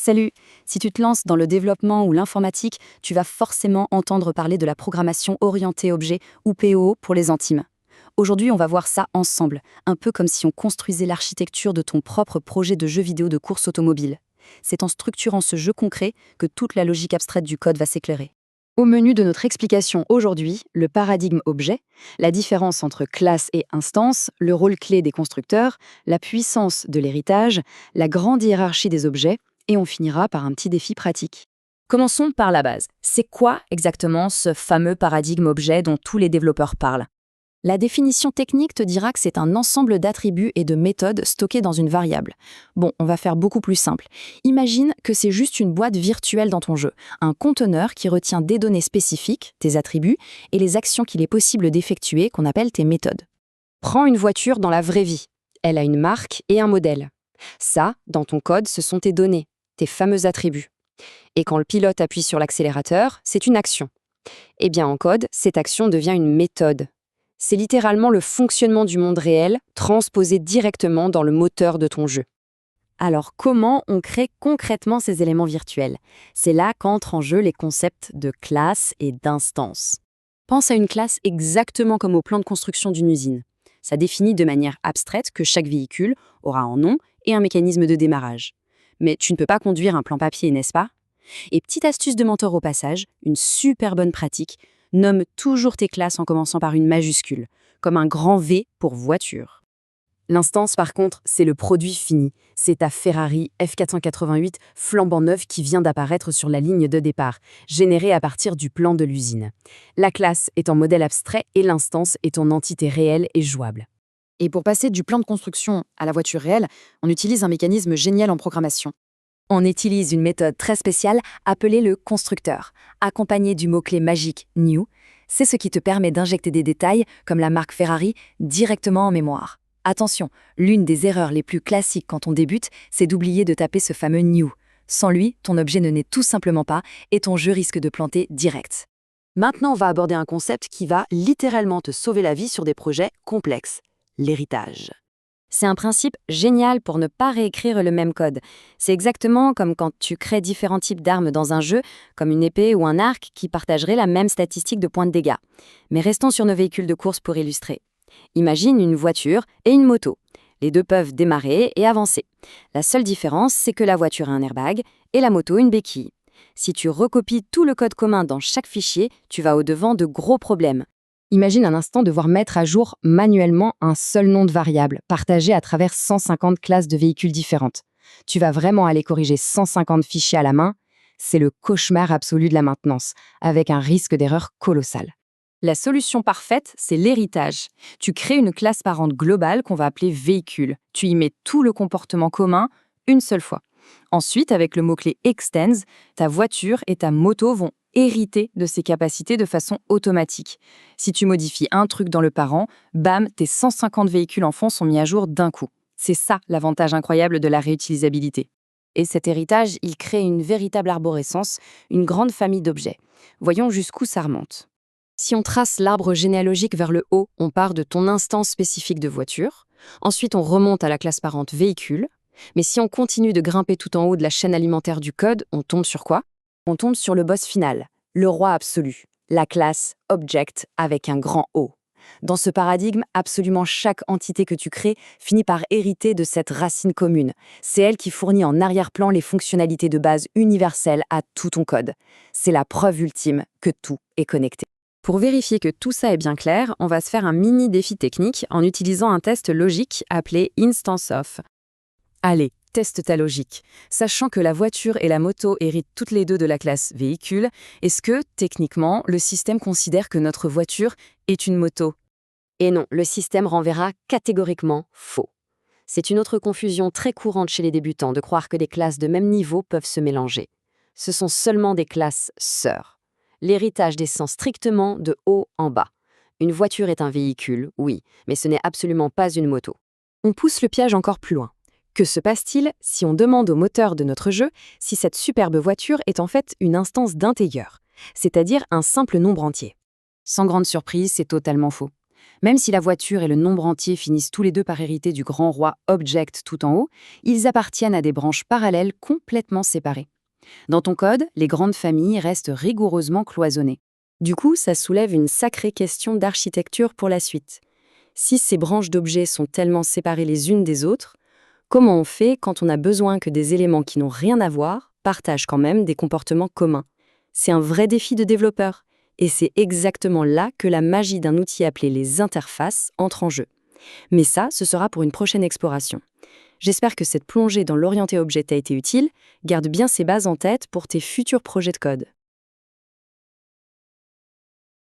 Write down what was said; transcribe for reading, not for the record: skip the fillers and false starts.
Salut! Si tu te lances dans le développement ou l'informatique, tu vas forcément entendre parler de la programmation orientée objet ou POO pour les intimes. Aujourd'hui, on va voir ça ensemble, un peu comme si on construisait l'architecture de ton propre projet de jeu vidéo de course automobile. C'est en structurant ce jeu concret que toute la logique abstraite du code va s'éclairer. Au menu de notre explication aujourd'hui, le paradigme objet, la différence entre classe et instance, le rôle clé des constructeurs, la puissance de l'héritage, la grande hiérarchie des objets, et on finira par un petit défi pratique. Commençons par la base. C'est quoi exactement ce fameux paradigme objet dont tous les développeurs parlent? La définition technique te dira que c'est un ensemble d'attributs et de méthodes stockés dans une variable. Bon, on va faire beaucoup plus simple. Imagine que c'est juste une boîte virtuelle dans ton jeu, un conteneur qui retient des données spécifiques, tes attributs, et les actions qu'il est possible d'effectuer qu'on appelle tes méthodes. Prends une voiture dans la vraie vie. Elle a une marque et un modèle. Ça, dans ton code, ce sont tes données, tes fameux attributs. Et quand le pilote appuie sur l'accélérateur, c'est une action. Eh bien, en code, cette action devient une méthode. C'est littéralement le fonctionnement du monde réel transposé directement dans le moteur de ton jeu. Alors, comment on crée concrètement ces éléments virtuels? C'est là qu'entrent en jeu les concepts de classe et d'instance. Pense à une classe exactement comme au plan de construction d'une usine. Ça définit de manière abstraite que chaque véhicule aura un nom et un mécanisme de démarrage. Mais tu ne peux pas conduire un plan papier, n'est-ce pas? Et petite astuce de mentor au passage, une super bonne pratique, nomme toujours tes classes en commençant par une majuscule, comme un grand V pour voiture. L'instance, par contre, c'est le produit fini. C'est ta Ferrari F488 flambant neuve qui vient d'apparaître sur la ligne de départ, générée à partir du plan de l'usine. La classe est en modèle abstrait et l'instance est en entité réelle et jouable. Et pour passer du plan de construction à la voiture réelle, on utilise un mécanisme génial en programmation. On utilise une méthode très spéciale appelée le constructeur, accompagnée du mot-clé magique « new ». C'est ce qui te permet d'injecter des détails, comme la marque Ferrari, directement en mémoire. Attention, l'une des erreurs les plus classiques quand on débute, c'est d'oublier de taper ce fameux « new ». Sans lui, ton objet ne naît tout simplement pas et ton jeu risque de planter direct. Maintenant, on va aborder un concept qui va littéralement te sauver la vie sur des projets complexes, l'héritage. C'est un principe génial pour ne pas réécrire le même code. C'est exactement comme quand tu crées différents types d'armes dans un jeu, comme une épée ou un arc, qui partageraient la même statistique de points de dégâts. Mais restons sur nos véhicules de course pour illustrer. Imagine une voiture et une moto. Les deux peuvent démarrer et avancer. La seule différence, c'est que la voiture a un airbag et la moto une béquille. Si tu recopies tout le code commun dans chaque fichier, tu vas au-devant de gros problèmes. Imagine un instant devoir mettre à jour manuellement un seul nom de variable, partagé à travers 150 classes de véhicules différentes. Tu vas vraiment aller corriger 150 fichiers à la main. C'est le cauchemar absolu de la maintenance, avec un risque d'erreur colossal. La solution parfaite, c'est l'héritage. Tu crées une classe parente globale qu'on va appeler véhicule. Tu y mets tout le comportement commun une seule fois. Ensuite, avec le mot-clé extends, ta voiture et ta moto vont hériter de ces capacités de façon automatique. Si tu modifies un truc dans le parent, bam, tes 150 véhicules enfants sont mis à jour d'un coup. C'est ça l'avantage incroyable de la réutilisabilité. Et cet héritage, il crée une véritable arborescence, une grande famille d'objets. Voyons jusqu'où ça remonte. Si on trace l'arbre généalogique vers le haut, on part de ton instance spécifique de voiture. Ensuite, on remonte à la classe parente véhicule. Mais si on continue de grimper tout en haut de la chaîne alimentaire du code, on tombe sur quoi? On tombe sur le boss final, le roi absolu, la classe Object avec un grand O. Dans ce paradigme, absolument chaque entité que tu crées finit par hériter de cette racine commune. C'est elle qui fournit en arrière-plan les fonctionnalités de base universelles à tout ton code. C'est la preuve ultime que tout est connecté. Pour vérifier que tout ça est bien clair, on va se faire un mini défi technique en utilisant un test logique appelé InstanceOf. Allez, teste ta logique. Sachant que la voiture et la moto héritent toutes les deux de la classe véhicule, est-ce que, techniquement, le système considère que notre voiture est une moto? Et non, le système renverra catégoriquement faux. C'est une autre confusion très courante chez les débutants de croire que des classes de même niveau peuvent se mélanger. Ce sont seulement des classes sœurs. L'héritage descend strictement de haut en bas. Une voiture est un véhicule, oui, mais ce n'est absolument pas une moto. On pousse le piège encore plus loin. Que se passe-t-il si on demande au moteur de notre jeu si cette superbe voiture est en fait une instance d'integer, c'est-à-dire un simple nombre entier? Sans grande surprise, c'est totalement faux. Même si la voiture et le nombre entier finissent tous les deux par hériter du grand roi Object tout en haut, ils appartiennent à des branches parallèles complètement séparées. Dans ton code, les grandes familles restent rigoureusement cloisonnées. Du coup, ça soulève une sacrée question d'architecture pour la suite. Si ces branches d'objets sont tellement séparées les unes des autres, comment on fait quand on a besoin que des éléments qui n'ont rien à voir partagent quand même des comportements communs? C'est un vrai défi de développeur. Et c'est exactement là que la magie d'un outil appelé les interfaces entre en jeu. Mais ça, ce sera pour une prochaine exploration. J'espère que cette plongée dans l'orienté objet t'a été utile. Garde bien ces bases en tête pour tes futurs projets de code.